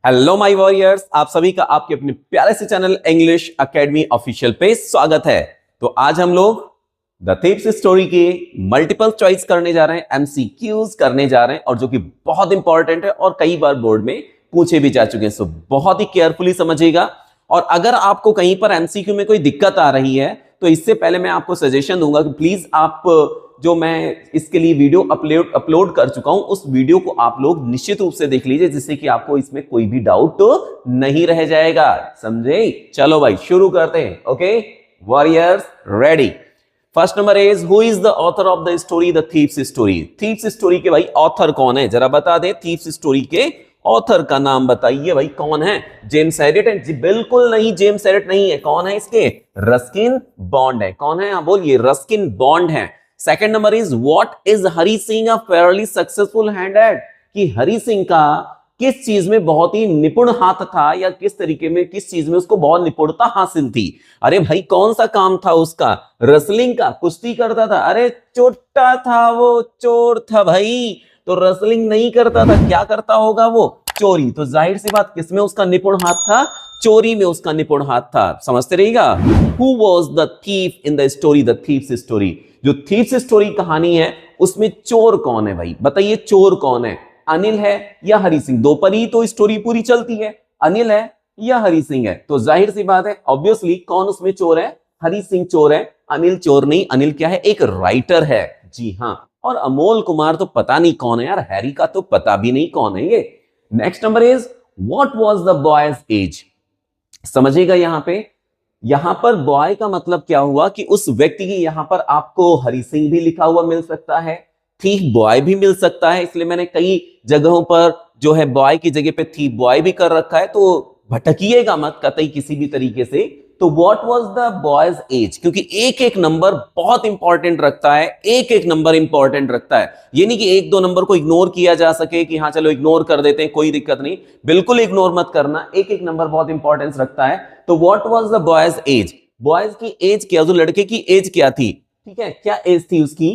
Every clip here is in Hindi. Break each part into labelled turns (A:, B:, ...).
A: हेलो माय वॉरियर्स, आप सभी का आपके अपने प्यारे से चैनल इंग्लिश एकेडमी ऑफिशियल पे स्वागत है। तो आज हम लोग द थीव्स स्टोरी के मल्टीपल चॉइस करने जा रहे हैं, एमसीक्यूज करने जा रहे हैं, और जो कि बहुत इंपॉर्टेंट है और कई बार बोर्ड में पूछे भी जा चुके हैं। सो बहुत ही केयरफुली समझिएगा। और अगर आपको कहीं पर एमसीक्यू में कोई दिक्कत आ रही है तो इससे पहले मैं आपको सजेशन दूंगा कि प्लीज आप जो मैं इसके लिए वीडियो अपलोड कर चुका हूं उस वीडियो को आप लोग निश्चित रूप से देख लीजिए, जिससे कि आपको इसमें कोई भी डाउट नहीं रह जाएगा। समझे? चलो भाई शुरू करते हैं। Okay warriors, ready. First number is who is the author of the story the thieves story. Thieves story के भाई ऑथर कौन है, जरा बता दे। थीव्स स्टोरी के ऑथर का नाम बताइए भाई, कौन है? जेम्स एलियट है? जी बिल्कुल नहीं, जेम्स एलियट नहीं है। कौन है इसके? रस्किन बॉन्ड है। कौन है? बोलिए, रस्किन बॉन्ड है। Second number is what is Hari Singh a fairly successful hand eight. कि हरी सिंह का किस चीज में बहुत ही निपुण हाथ था, या किस तरीके में, किस चीज में उसको बहुत निपुणता हासिल थी। अरे भाई कौन सा काम था उसका? रेसलिंग का, कुश्ती करता था। अरे चोटा था वो, चोर था भाई, तो रेसलिंग नहीं करता था। क्या करता होगा वो? चोरी। तो जाहिर सी बात किसमें उसका निपुण हाथ था? चोरी में उसका निपुण हाथ था। समझते रहिएगा। Who was the thief in the story, the thieves story? जो थीव्स स्टोरी कहानी है उसमें चोर कौन है भाई? बताइए, चोर कौन है? अनिल है या हरी सिंह? दो पर ही तो स्टोरी पूरी चलती है। अनिल है या हरी सिंह है? तो जाहिर सी बात है, ऑब्वियसली कौन उसमें चोर है? हरी सिंह चोर है, अनिल चोर नहीं। अनिल क्या है? एक राइटर है। जी हाँ। और अमोल कुमार तो पता नहीं कौन है यार, हैरी का तो पता भी नहीं कौन है ये। Next number is what was the boy's age. समझिएगा, यहां पर बॉय का मतलब क्या हुआ कि उस व्यक्ति की, यहां पर आपको हरी सिंह भी लिखा हुआ मिल सकता है, थीफ बॉय भी मिल सकता है, इसलिए मैंने कई जगहों पर जो है बॉय की जगह पे थीफ बॉय भी कर रखा है। तो भटकिएगा मत कतई किसी भी तरीके से। तो what was the boy's age, क्योंकि एक एक नंबर बहुत इंपॉर्टेंट रखता है, एक एक नंबर इंपॉर्टेंट रखता है। ये नहीं कि एक दो नंबर को इग्नोर किया जा सके कि हाँ चलो इग्नोर कर देते हैं, कोई दिक्कत नहीं, बिल्कुल इग्नोर मत करना, एक एक नंबर बहुत इंपॉर्टेंस रखता है। तो what was the boy's age, boys की एज क्या, जो लड़के की एज क्या थी? ठीक है, क्या एज थी उसकी?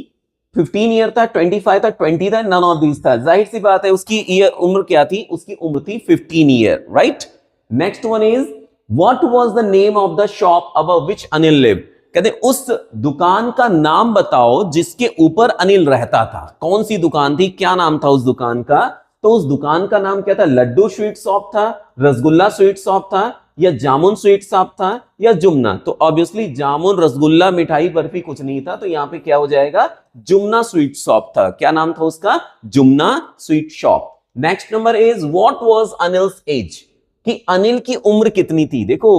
A: 15 ईयर था, 25 था, 20 था, नन ऑफ दीज था। जाहिर सी बात है उसकी ईयर उम्र क्या थी? उसकी उम्र थी 15 year, right. Next one is what was the name of the shop above which Anil live. कहते उस दुकान का नाम बताओ जिसके ऊपर अनिल रहता था। कौन सी दुकान थी? क्या नाम था उस दुकान का? तो उस दुकान का नाम क्या था? लड्डू स्वीट शॉप था, रसगुल्ला स्वीट शॉप था, या जामुन स्वीट शॉप था, या जुमना। तो ऑब्वियसली जामुन, रसगुल्ला, मिठाई, बर्फी कुछ नहीं था, तो यहां पे क्या हो जाएगा? जुमना स्वीट शॉप था। क्या नाम था उसका? Jumna sweet shop. Next number is what was Anil's age, कि अनिल की उम्र कितनी थी। देखो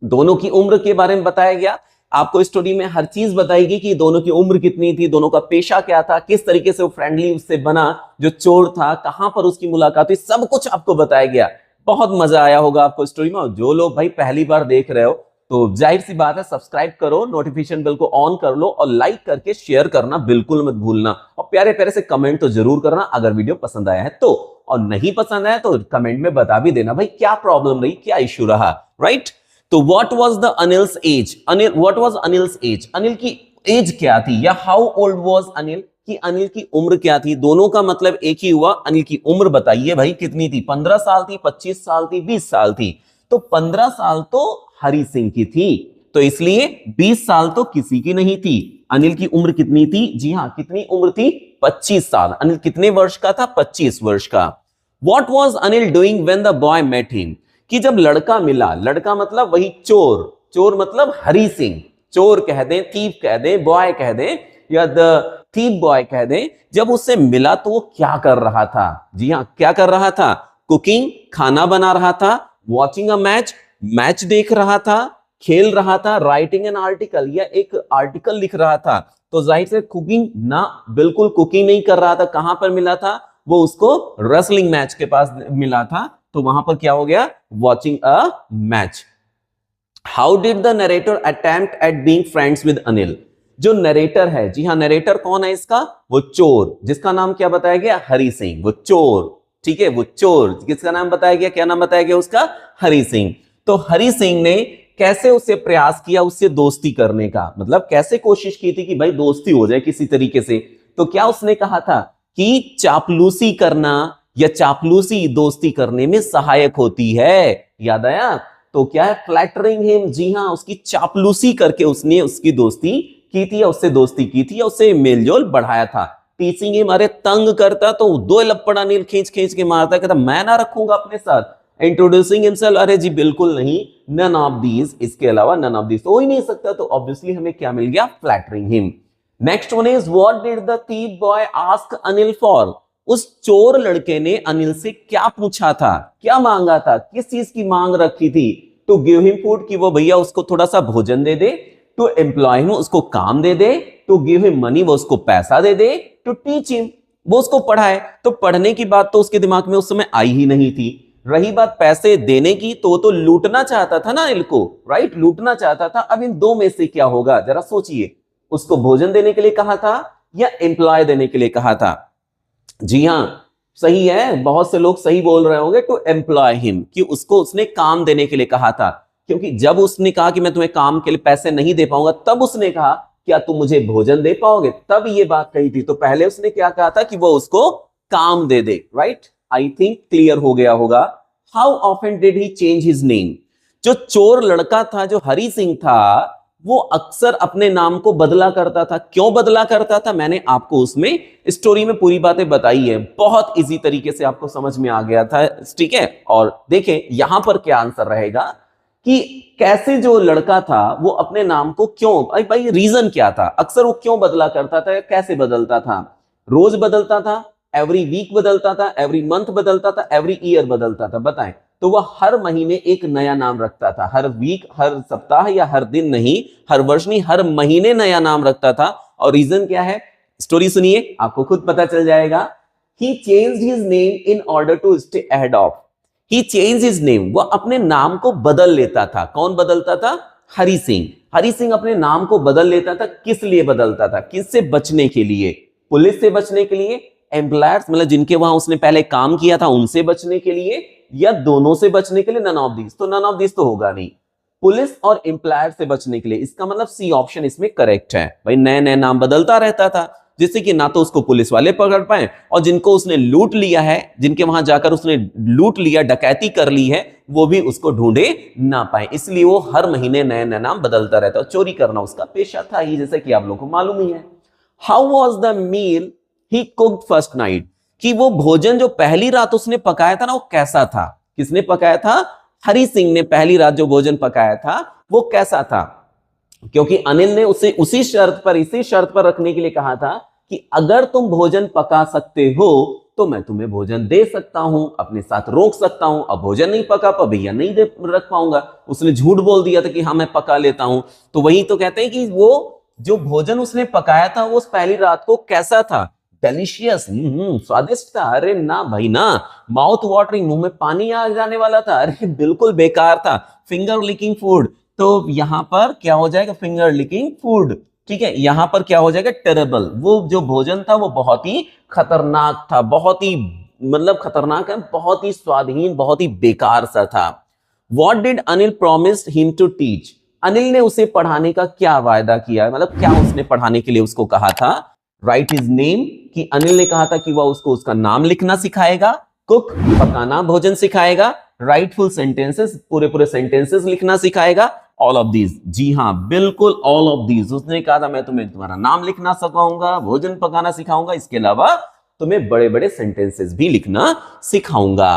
A: दोनों की उम्र के बारे में बताया गया, आपको स्टोरी में हर चीज बताएगी कि दोनों की उम्र कितनी थी, दोनों का पेशा क्या था, किस तरीके से वो फ्रेंडली उससे बना, जो चोर था, कहां पर उसकी मुलाकात हुई, सब कुछ आपको बताया गया। बहुत मजा आया होगा आपको स्टोरी में। जो लोग भाई पहली बार देख रहे हो तो जाहिर सी बात है सब्सक्राइब करो, नोटिफिकेशन बेल को ऑन कर लो, और लाइक करके शेयर करना बिल्कुल मत भूलना, और प्यारे प्यारे से कमेंट तो जरूर करना अगर वीडियो पसंद आया है तो, और नहीं पसंद आया तो कमेंट में बता भी देना भाई क्या प्रॉब्लम रही, क्या इश्यू रहा, राइट। तो what was the Anil's age, Anil what was Anil's age, Anil की एज क्या थी, या हाउ ओल्ड वाज अनिल, कि अनिल की उम्र क्या थी। दोनों का मतलब एक ही हुआ। अनिल की उम्र बताइए भाई कितनी थी? 15 साल थी, 25 साल थी, 20 साल थी। तो 15 साल तो हरी सिंह की थी, तो इसलिए 20 साल तो किसी की नहीं थी। अनिल की उम्र कितनी थी? जी हां, कितनी उम्र थी? 25 साल। अनिल कितने वर्ष का था? 25 वर्ष का। What was Anil doing when the boy met him, कि जब लड़का मिला, लड़का मतलब वही चोर, चोर मतलब हरी सिंह, चोर कह दें, थीफ कह दें, बॉय कह दें, या द थीफ बॉय कह दें, जब उससे मिला तो वो क्या कर रहा था? जी हाँ, क्या कर रहा था? कुकिंग, खाना बना रहा था, वॉचिंग अ मैच, मैच देख रहा था, खेल रहा था, राइटिंग एन आर्टिकल, या एक आर्टिकल लिख रहा था। तो जाहिर से कुकिंग ना, बिल्कुल कुकिंग नहीं कर रहा था। कहां पर मिला था? वो उसको रेसलिंग मैच के पास मिला था, तो वहां पर क्या हो गया? Watching a match. How did the narrator attempt at being friends with Anil, जो नरेटर है, जी हाँ, नरेटर कौन है इसका? वो चोर, जिसका नाम क्या बताया गया? हरी सिंह, वो चोर, ठीक है, वो चोर, किसका नाम बताया गया? क्या नाम बताया गया उसका? हरी सिंह। तो हरी सिंह ने कैसे उससे प्रयास किया, उससे दोस्ती करने का, मतलब कैसे कोशिश की थी कि भाई दोस्ती हो जाए किसी तरीके से। तो क्या उसने कहा था कि चापलूसी करना, या चापलूसी दोस्ती करने में सहायक होती है। याद आया? तो क्या है? Flattering him. जी हाँ, उसकी चापलूसी करके उसने उसकी दोस्ती की थी या उससे दोस्ती की थी या उससे मेलजोल बढ़ाया था। टीचिंग हिम, अरे तंग करता तो दो लपड़ा नील खींच खींच के मारता, कहता मैं ना रखूंगा अपने साथ। इंट्रोड्यूसिंग हिमसेल्फ, अरे जी बिल्कुल नहीं, नन ऑफ दीज, इसके अलावा नन ऑफ दीज हो ही नहीं सकता। तो ऑब्वियसली हमें क्या मिल गया? Flattering him. Next one is what did the thief boy ask Anil for. उस चोर लड़के ने अनिल से क्या पूछा था, क्या मांगा था, किस चीज की मांग रखी थी? टू गिव हिम फूड, कि वो भैया उसको थोड़ा सा भोजन दे दे। टू एम्प्लॉय हिम, उसको काम दे दे। टू गिव हिम मनी, वो उसको पैसा दे दे। टू टीच हिम, वो उसको पढ़ाए। तो पढ़ने की बात तो उसके दिमाग में उस समय आई ही नहीं थी। रही बात पैसे देने की, तो लूटना चाहता था ना अनिल को, राइट? लूटना चाहता था। अब इन दो में से क्या होगा जरा सोचिए। उसको भोजन देने के लिए कहा था या एम्प्लॉय देने के लिए कहा था? जी हां, सही है, बहुत से लोग सही बोल रहे होंगे। टू एम्प्लॉय हिम, कि उसको उसने काम देने के लिए कहा था। क्योंकि जब उसने कहा कि मैं तुम्हें काम के लिए पैसे नहीं दे पाऊंगा, तब उसने कहा क्या तुम मुझे भोजन दे पाओगे, तब ये बात कही थी। तो पहले उसने क्या कहा था कि वो उसको काम दे दे, राइट? आई थिंक क्लियर हो गया होगा। How often did he change his name. जो चोर लड़का था, जो हरि सिंह था, वो अक्सर अपने नाम को बदला करता था। क्यों बदला करता था? मैंने आपको उसमें स्टोरी में पूरी बातें बताई है, बहुत इजी तरीके से आपको समझ में आ गया था, ठीक है? और देखें यहां पर क्या आंसर रहेगा कि कैसे जो लड़का था वो अपने नाम को क्यों, भाई रीजन क्या था, अक्सर वो क्यों बदला करता था, कैसे बदलता था? रोज बदलता था, एवरी वीक बदलता था, एवरी मंथ बदलता था, एवरी ईयर बदलता था? बताएं। तो वह हर महीने एक नया नाम रखता था, हर वीक, हर सप्ताह या हर दिन नहीं, हर वर्ष नहीं, हर महीने नया नाम रखता था। और रीजन क्या है? स्टोरी सुनिए, आपको खुद पता चल जाएगा। He changed his name in order to stay ahead of. He changed his name. वह अपने नाम को बदल लेता था। कौन बदलता था? हरि सिंह। हरि सिंह अपने नाम को बदल लेता था। किस लिए बदलता था? किससे बचने के लिए? पुलिस से बचने के लिए, एम्प्लॉयर्स मतलब जिनके वहां उसने पहले काम किया था उनसे बचने के लिए, या दोनों से बचने के लिए? None of these. तो नन ऑफ दीज तो होगा नहीं। पुलिस और एम्प्लॉयर से बचने के लिए, इसका मतलब सी ऑप्शन इसमें करेक्ट है। भाई नए नए नाम बदलता रहता था, जिससे कि ना तो उसको पुलिस वाले पकड़ पाए, और जिनको उसने लूट लिया है, जिनके वहां जाकर उसने लूट लिया, डकैती कर ली है, वो भी उसको ढूंढे ना पाए। इसलिए वो हर महीने नए नए नाम बदलता रहता है। चोरी करना उसका पेशा था ही, जैसे कि आप लोगों को मालूम ही है। How was the meal he cooked first night. कि वो भोजन जो पहली रात उसने पकाया था ना, वो कैसा था? किसने पकाया था? हरि सिंह ने पहली रात जो भोजन पकाया था वो कैसा था? क्योंकि अनिल ने उसे इसी शर्त पर रखने के लिए कहा था कि अगर तुम भोजन पका सकते हो तो मैं तुम्हें भोजन दे सकता हूं, अपने साथ रोक सकता हूं। अब भोजन नहीं पका पा भैया, नहीं दे रख पाऊंगा। उसने झूठ बोल दिया था कि हाँ मैं पका लेता हूं। तो वही तो कहते हैं कि वो जो भोजन उसने पकाया था वो उस पहली रात को कैसा था? डेलिशियस, स्वादिष्ट था। अरे ना भाई ना, माउथ वाटरिंग, मुंह में पानी आ जाने वाला था। अरे बिल्कुल बेकार था, फिंगर लिकिंग फूड। तो यहां पर क्या हो जाएगा? फिंगर लिकिंग फूड, ठीक है? यहां पर क्या हो जाएगा? टेरेबल। वो जो भोजन था वो बहुत ही खतरनाक था, बहुत ही मतलब खतरनाक है, बहुत ही स्वादहीन, बहुत ही बेकार सा था। What did Anil promised him to teach? Anil ने उसे पढ़ाने का क्या वायदा किया, मतलब क्या उसने पढ़ाने के लिए उसको कहा था? राइट हिज नेम, कि अनिल ने कहा था कि वह उसको उसका नाम लिखना सिखाएगा, कुक पकाना भोजन सिखाएगा, राइटफुल सेंटेंसेस पूरे पूरे सेंटेंसेस लिखना सिखाएगा, ऑल ऑफ दीज। जी हाँ बिल्कुल ऑल ऑफ दीज। उसने कहा था मैं तुम्हें तुम्हारा नाम लिखना सिखाऊंगा, भोजन पकाना सिखाऊंगा, इसके अलावा तुम्हें बड़े बड़े सेंटेंसेस भी लिखना सिखाऊंगा।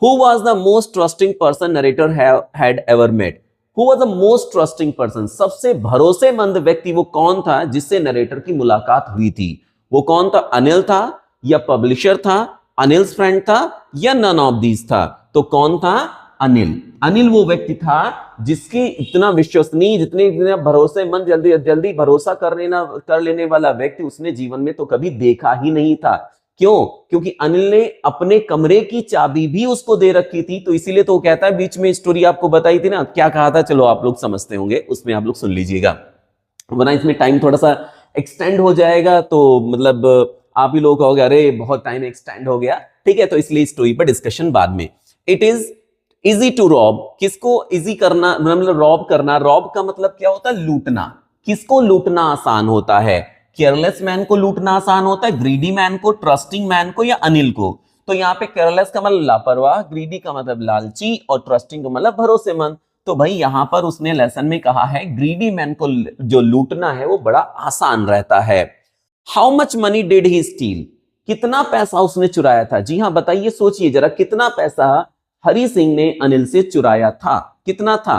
A: Who was the most trusting person narrator had ever met? Who was the most trusting person? सबसे भरोसेमंद व्यक्ति वो कौन था जिससे नरेटर की मुलाकात हुई थी? वो कौन था? अनिल था या पब्लिशर था, अनिल्स फ्रेंड था, या नन ऑफ दीज था? तो कौन था? अनिल। अनिल वो व्यक्ति था जिसकी इतना विश्वसनीय, जितने भरोसेमंद, जल्दी जल्दी भरोसा कर लेने वाला व्यक्ति उसने जीवन में तो कभी देखा ही नहीं था। क्यों? क्योंकि अनिल ने अपने कमरे की चाबी भी उसको दे रखी थी। तो इसीलिए तो कहता है, बीच में स्टोरी आपको बताई थी ना, क्या कहा था, चलो आप लोग समझते होंगे, उसमें आप लोग सुन लीजिएगा, वरना इसमें टाइम थोड़ा सा एक्सटेंड हो जाएगा। तो मतलब आप ही लोग कहोगे अरे बहुत टाइम एक्सटेंड हो गया, ठीक है? तो इसलिए स्टोरी पर डिस्कशन बाद में। It is easy to rob. किसको इजी करना, मतलब रॉब करना? रॉब का मतलब क्या होता है? लूटना। किसको लूटना आसान होता है? केयरलेस मैन को लूटना आसान होता है, ग्रीडी मैन को, ट्रस्टिंग मैन को, या अनिल को? तो यहाँ पे केयरलेस का मतलब लापरवाह, ग्रीडी का मतलब लालची और ट्रस्टिंग का मतलब भरोसेमंद। तो भाई यहां पर उसने लेसन में कहा है ग्रीडी मैन को जो लूटना है वो बड़ा आसान रहता है। How much money did he steel, कितना पैसा उसने चुराया था? जी हां बताइए, सोचिए जरा, कितना पैसा हरि सिंह ने अनिल से चुराया था? कितना था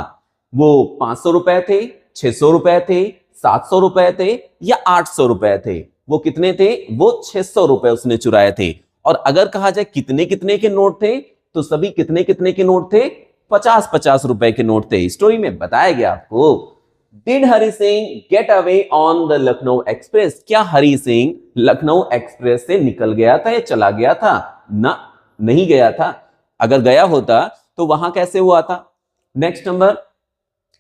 A: वो? 500 रुपए थे, 600 रुपए थे, 700 रुपए थे या 800 रुपए थे? वो कितने थे? वो 600 रुपए उसने चुराए थे। और अगर कहा जाए कितने कितने के नोट थे, तो सभी कितने कितने के नोट थे? 50-50 रुपए के नोट थे। स्टोरी में बताया गया आपको। Did Hari Singh get away on the Lucknow express, क्या हरि सिंह लखनऊ एक्सप्रेस से निकल गया था या चला गया था? ना, नहीं गया था। अगर गया होता तो वहां कैसे हुआ था? Next number,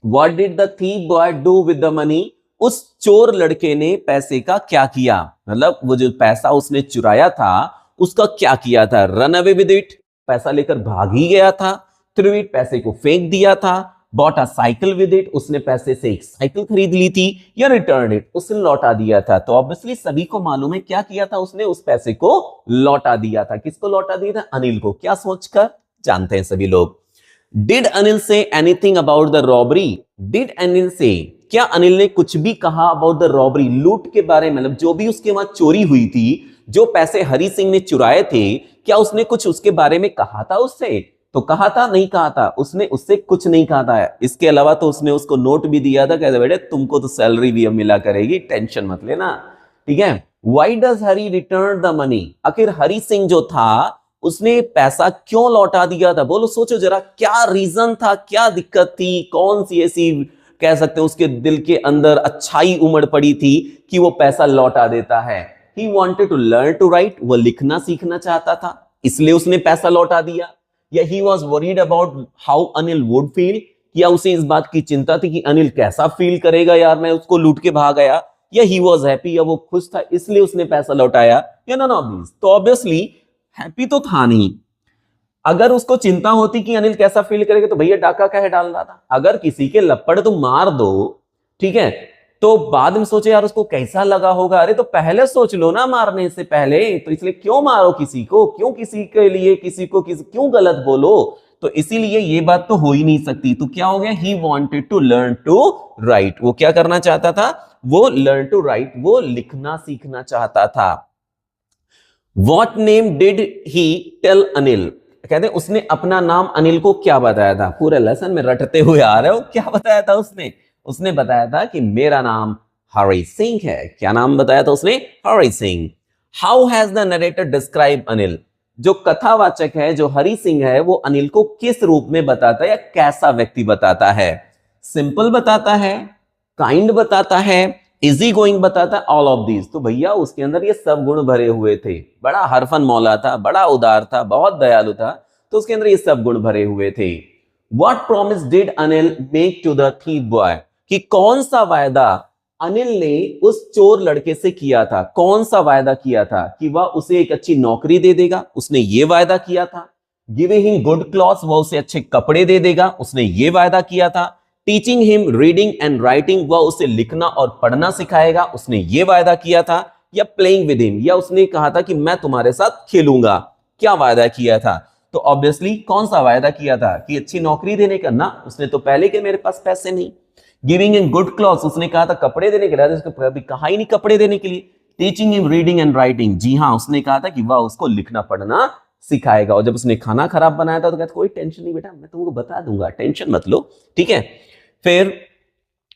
A: what did the thief boy do with the money, उस चोर लड़के ने पैसे का क्या किया? मतलब वो जो पैसा उसने चुराया था उसका क्या किया था? रन अवे विद इट, पैसा लेकर भाग ही गया था। थ्रू इट, पैसे को फेंक दिया था। Bought a cycle with it, उसने पैसे से एक साइकिल खरीद ली थी। या रिटर्न इट, उसने लौटा दिया था। तो ऑब्वियसली सभी को मालूम है क्या किया था उसने, उस पैसे को लौटा दिया था। किसको लौटा दिया था? अनिल को। क्या सोचकर? जानते हैं सभी लोग। Did Anil say anything about the robbery, did Anil से, क्या अनिल ने कुछ भी कहा अबाउट द रॉबरी, लूट के बारे में? मतलब जो भी उसके वहां चोरी हुई थी, जो पैसे हरि सिंह ने चुराए थे, क्या उसने कुछ उसके बारे में कहा था उससे? तो कहा था? नहीं कहा था, उसने उससे कुछ नहीं कहा था। इसके अलावा तो उसने उसको नोट भी दिया था, कहते बेटे तुमको तो सैलरी भी अब मिला करेगी, टेंशन मत लेना, ठीक है। Why does Hari return the money, आखिर हरि सिंह जो था उसने पैसा क्यों लौटा दिया था? बोलो, सोचो जरा, क्या रीजन था, क्या दिक्कत थी, कौन सी ऐसी कह सकते हैं उसके दिल के अंदर अच्छाई उमड़ पड़ी थी कि वो पैसा लौटा देता है? He wanted to learn to write, वो लिखना सीखना चाहता था, इसलिए उसने पैसा लौटा दिया। या he was worried about how Anil would feel, या उसे इस बात की चिंता थी कि अनिल कैसा फील करेगा, यार मैं उसको लूट के भाग गया। या he was happy, या वो खुश था इसलिए उसने पैसा लौटाया। या none of these। तो ऑब्वियसली हैप्पी तो था नहीं। अगर उसको चिंता होती कि अनिल कैसा फील करेगा तो भैया डाका काहे डाल रहा था? अगर किसी के लपड़ तुम मार दो, ठीक है, तो बाद में सोचे यार उसको कैसा लगा होगा। अरे तो पहले सोच लो ना मारने से पहले, तो इसलिए क्यों मारो किसी को, क्यों किसी के लिए किसी को क्यों गलत बोलो? तो इसीलिए ये बात तो हो ही नहीं सकती। तो क्या हो गया? He wanted to learn to write, वो क्या करना चाहता था? वो लर्न टू राइट, वो लिखना सीखना चाहता था। What name did he tell Anil, कहते हैं उसने अपना नाम अनिल को क्या बताया था? पूरे लेसन में रटते हुए आ रहे हो, क्या बताया था उसने? उसने बताया था कि मेरा नाम हरि सिंह है। क्या नाम बताया था उसने? Hari Singh. How has the narrator describe Anil, जो कथावाचक है, जो हरि सिंह है, वो अनिल को किस रूप में बताता है या कैसा व्यक्ति बताता है? सिंपल बताता है, काइंड बताता है, इजी गोइंग बताता है, ऑल ऑफ दीज। तो भैया उसके अंदर ये सब गुण भरे हुए थे। बड़ा हरफन मौला था, बड़ा उदार था, बहुत दयालु था, तो उसके अंदर ये सब गुण भरे हुए थे। What promise did Anil make to the thief boy, कि कौन सा वायदा अनिल ने उस चोर लड़के से किया था? कौन सा वायदा किया था? कि वह उसे एक अच्छी नौकरी दे देगा, उसने ये वायदा किया था। गिविंग हिम गुड क्लॉथ्स, वह उसे अच्छे कपड़े दे देगा, उसने ये वायदा किया था। Teaching him reading and writing, वह उसे लिखना और पढ़ना सिखाएगा, उसने ये वायदा किया था। या प्लेइंग विद हिम, या उसने कहा था कि मैं तुम्हारे साथ खेलूंगा, क्या वायदा किया था? तो ऑब्वियसली कौन सा वायदा किया था? कि अच्छी नौकरी देने का ना, उसने तो पहले के मेरे पास पैसे नहीं। गिविंग हिम गुड क्लॉथ्स, उसने कहा था कपड़े देने के लिए, उसको कभी कहा ही नहीं कपड़े देने के लिए। Teaching him reading and writing, जी हाँ, उसने कहा था कि वह उसको लिखना पढ़ना सिखाएगा। और जब उसने खाना खराब बनाया था तो कहता कोई टेंशन नहीं बेटा, मैं तुमको बता दूंगा, टेंशन मत लो, ठीक है। फिर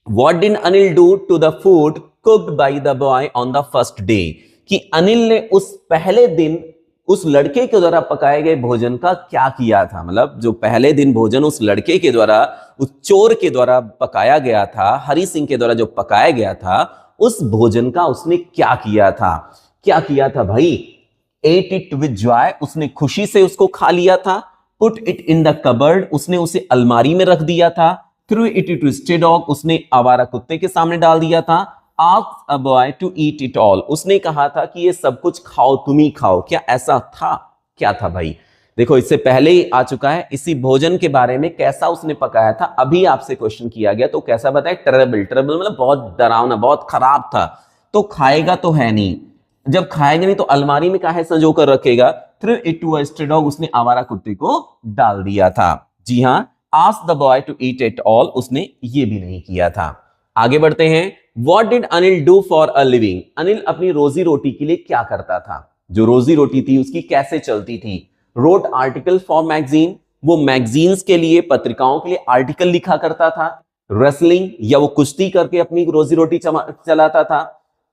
A: what did Anil do to the food cooked by the boy on the first day, कि अनिल ने उस पहले दिन उस लड़के के द्वारा पकाए गए भोजन का क्या किया था? मतलब जो पहले दिन भोजन उस लड़के के द्वारा, उस चोर के द्वारा पकाया गया था, हरि सिंह के द्वारा जो पकाया गया था, उस भोजन का उसने क्या किया था? क्या किया था भाई? एट इट विद जॉय, उसने खुशी से उसको खा लिया था। Put it in the cupboard, उसने उसे अलमारी में रख दिया था। Threw it to stray dog, उसने आवारा कुत्ते के सामने डाल दिया था। Asked a boy to eat it all, उसने कहा था कि ये सब कुछ खाओ, तुम ही खाओ। क्या ऐसा था? क्या था भाई? देखो इससे पहले ही आ चुका है इसी भोजन के बारे में, कैसा उसने पकाया था। अभी आपसे क्वेश्चन किया गया तो कैसा बताया? टेरेबल। टेरेबल मतलब बहुत डरावना, बहुत खराब था। तो खाएगा तो है नहीं, जब खाएगा नहीं तो अलमारी में काहे संजो कर रखेगा? Threw it to a stray dog, उसने आवारा कुत्ते को डाल दिया था। जी हां, ask the boy to eat it all, उसने ये भी नहीं किया था। आगे बढ़ते हैं। What did Anil do for a living? Anil अपनी रोजी रोटी के लिए क्या करता था? जो रोजी रोटी थी उसकी कैसे चलती थी? रोट आर्टिकल फॉर मैगजीन, वो मैगजीन्स के लिए, पत्रिकाओं के लिए आर्टिकल लिखा करता था। रेसलिंग, या वो कुश्ती करके अपनी रोजी रोटी चलाता था।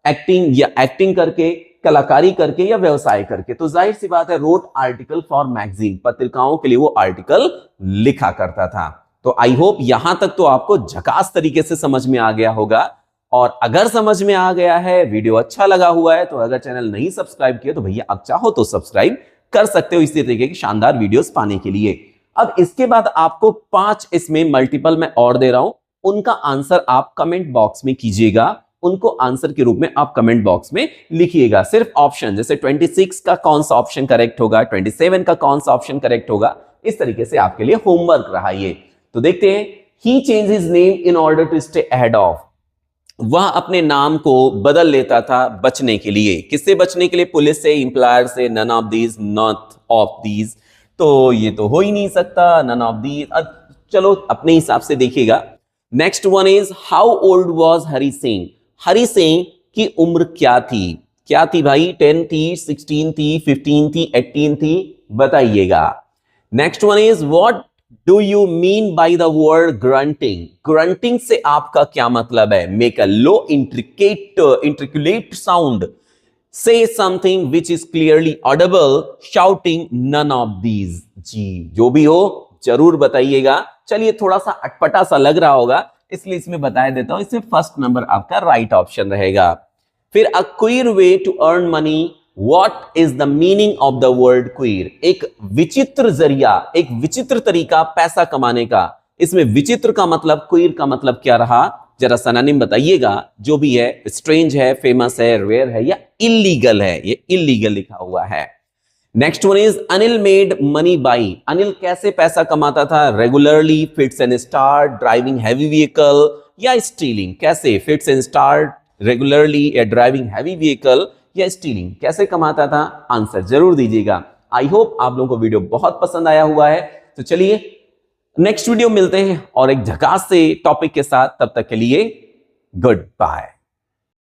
A: एक्टिंग, या एक्टिंग करके, कलाकारी करके, या व्यवसाय करके। तो जाहिर सी बात है, रोट आर्टिकल फॉर मैगजीन, पत्रिकाओं के लिए वो आर्टिकल लिखा करता था। तो आई होप यहां तक तो आपको झकास तरीके से समझ में आ गया होगा। और अगर समझ में आ गया है, वीडियो अच्छा लगा हुआ है, तो अगर चैनल नहीं सब्सक्राइब किया तो भैया आप चाहो तो सब्सक्राइब कर सकते हो इसी तरीके की शानदार वीडियोस पाने के लिए। अब इसके बाद आपको 5 इसमें मल्टीपल मैं और दे रहा हूं, उनका आंसर आप कमेंट बॉक्स में कीजिएगा। उनको आंसर के रूप में आप कमेंट बॉक्स में लिखिएगा। सिर्फ ऑप्शन, जैसे 26 का कौन सा ऑप्शन करेक्ट होगा, 27 का कौन सा ऑप्शन करेक्ट होगा, इस तरीके से आपके लिए होमवर्क रहा ये। तो देखते हैं। He change his name in order to stay ahead of, वह अपने नाम को बदल लेता था बचने के लिए। किससे बचने के लिए? पुलिस से, एम्प्लॉयर से, none of these, not of these. तो ये तो हो ही नहीं सकता, नन ऑफ दीज। चलो अपने हिसाब से देखिएगा। Next one is how old was Hari Singh? Hari Singh की उम्र क्या थी? क्या थी भाई? 10 थी, 16 थी, 15 थी, 18 थी? बताइएगा। Next one is what do you mean by the word grunting? Grunting से आपका क्या मतलब है? Make a low inarticulate sound, say something which is clearly audible, shouting none of these। जी, जो भी हो जरूर बताइएगा। चलिए, थोड़ा सा अटपटा सा लग रहा होगा, इसलिए इसमें बता देता हूं। इसमें फर्स्ट नंबर आपका राइट ऑप्शन रहेगा। फिर a queer way to earn money, what is the meaning of the word queer? एक विचित्र जरिया, एक विचित्र तरीका पैसा कमाने का। इसमें विचित्र का मतलब, क्वीर का मतलब क्या रहा? जरा सनानिम बताइएगा। जो भी है, स्ट्रेंज है, फेमस है, रेयर है, या इलीगल है? ये इलीगल लिखा हुआ है। Next one is Anil made money by, Anil कैसे पैसा कमाता था? Regularly, fits and start, driving heavy vehicle, या स्टीलिंग? कैसे? फिट्स एंड स्टार्ट, रेगुलरली, या ड्राइविंग हैवी व्हीकल, या स्टीलिंग? कैसे कमाता था? आंसर जरूर दीजिएगा। आई होप आप लोगों को वीडियो बहुत पसंद आया हुआ है। तो चलिए नेक्स्ट वीडियो मिलते हैं और एक झकास से टॉपिक के साथ। तब तक के लिए गुड बाय।